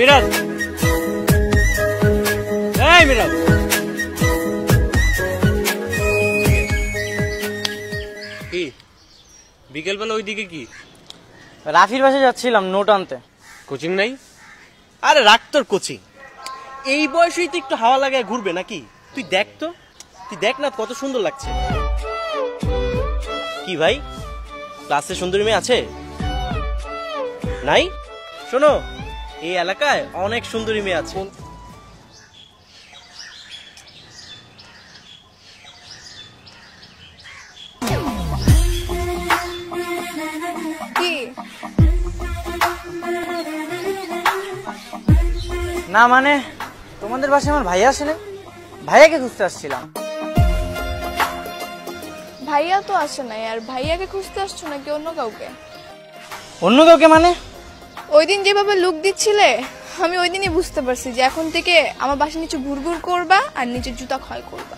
মিরাজ, এই মিরাজ, কি বিকেলবেলা ওইদিকে কি? রাফির বাসায় যাচ্ছিলাম নোট আনতে। কোচিং নাই? আরে রাখ তোর কোচিং, এই বয়সেই তো একটু হাওয়া লাগায় ঘুরবে নাকি? তুই দেখ তো, তুই দেখ না কত সুন্দর লাগছে। কি ভাই, ক্লাসে সুন্দরী মেয়ে আছে? নাই? শোনো, এই এলাকায় অনেক সুন্দরী মেয়ে আছে। কি না মানে তোমাদের বাসায় আমার ভাইয়া আসে না, ভাইয়াকে খুঁজতে আসছিলাম। ভাইয়া তো আসে নাই, আর ভাইয়াকে খুঁজতে আসছো নাকি অন্য কাউকে? অন্য কাউকে মানে? ওই দিন যেভাবে লুক দিচ্ছিলে, আমি ওই দিনই বুঝতে পারছি যে এখন থেকে আমার বাসার নিচে ঘুরঘুর করবা আর নিচের জুতা ক্ষয় করবা।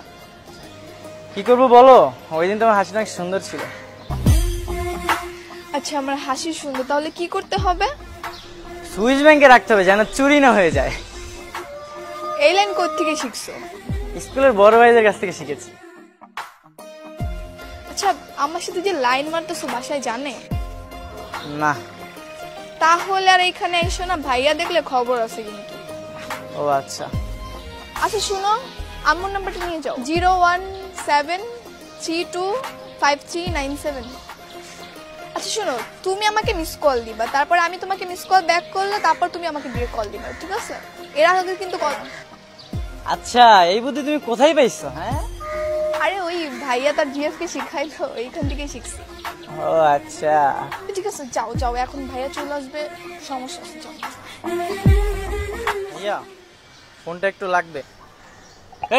কি করবো বলো, ওই দিন তোমার হাসিটা অনেক সুন্দর ছিল। আচ্ছা, আমার হাসি সুন্দর, তাহলে কি করতে হবে? সুইস ব্যাংকে রাখতে হবে যেন চুরি না হয়ে যায়। এই লাইন কোত্থেকে শিখছো? স্কুলের বড় ভাইদের কাছ থেকে শিখেছি। আচ্ছা, আমার সাথে যে লাইন মারতেছো বাসায় জানে? না। তাহলে আর এখানে এসো না, ভাইয়া দেখলে খবর আছে কিন্তু। ও আচ্ছা। আচ্ছা শুনো, আম্মুর নাম্বারটা নিয়ে যাও, 017325397। আচ্ছা শোনো, তুমি আমাকে মিস কল দিবা, তারপর আমি তোমাকে মিস কল ব্যাক করলে তারপর তুমি আমাকে দিয়ে কল দিবা, ঠিক আছে? এর আগে কিন্তু কল। আচ্ছা, এই বুদ্ধি তুমি কোথায় পাইছো? হ্যাঁ, আরে ওই ভাইয়া তার জিএফকে শিখাইলো, এইখান থেকে শিখছি। ও আচ্ছা, ঠিক আছে, যাও যাও, এখন ভাইয়া চলে আসবে, সমস্যা আছে, যাও। ভাইয়া ফোনটা একটু লাগবে।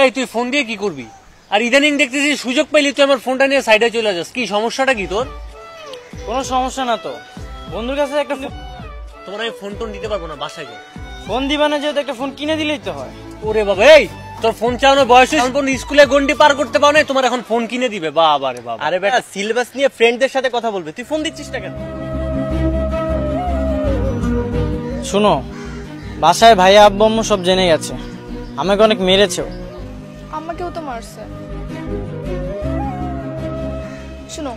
এই তুই ফোন দিয়ে কি করবি? আর ইদানিং দেখতেছি সুযোগ পাইলি তুই আমার ফোনটা নিয়ে সাইডে চলে যাস, কি সমস্যাটা কি তোর? কোনো সমস্যা না তো, বন্ধুর কাছে একটা তোমার আমি ফোন টোন দিতে পারবো না, বাসায় যাও। ফোন দিবা না, যেহেতু একটা ফোন কিনে দিলেই তো হয়। ওরে বাবা, এই তোর ফোন চালানোর বয়স হয়েছে, স্কুলে গন্ডি পার করতে পারো না, তোমার এখন ফোন কিনে দিবে? বাবা রে বাবা। আরে বেটা, সিলেবাস নিয়ে ফ্রেন্ডদের সাথে কথা বলবে, তুই ফোন দিচ্ছিস না কেন? শুনো, বাসায় ভাইয়া আব্বু আম্মু সব জেনে গেছে, আমাকে অনেক মেরেছেও। আমাকেও তো মারছে। শুনো,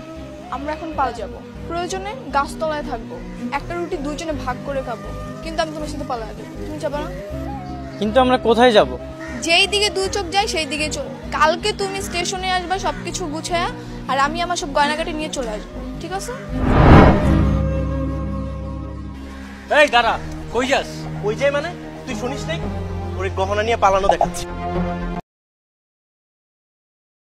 আমরা এখন পাল যাবো, প্রয়োজনে গাছতলায় থাকবো, একটা রুটি দুইজনে ভাগ করে খাবো, কিন্তু আমি তোমার সাথে পালা যাবো, তুমি যাবে না? কিন্তু আমরা কোথায় যাব? যেই দিকে দুই চোখ যায় সেই দিকে চলো। কালকে তুমি স্টেশনে আসবে সবকিছু গুছায়া, আর আমি আমার সব গয়নাগাটি নিয়ে চলে আসবো, ঠিক আছে? এই দাঁড়া, কই যাস? কই যাই মানে? তুই শুনিস নাই? ওর গহনা নিয়ে পালানো দেখাচ্ছি।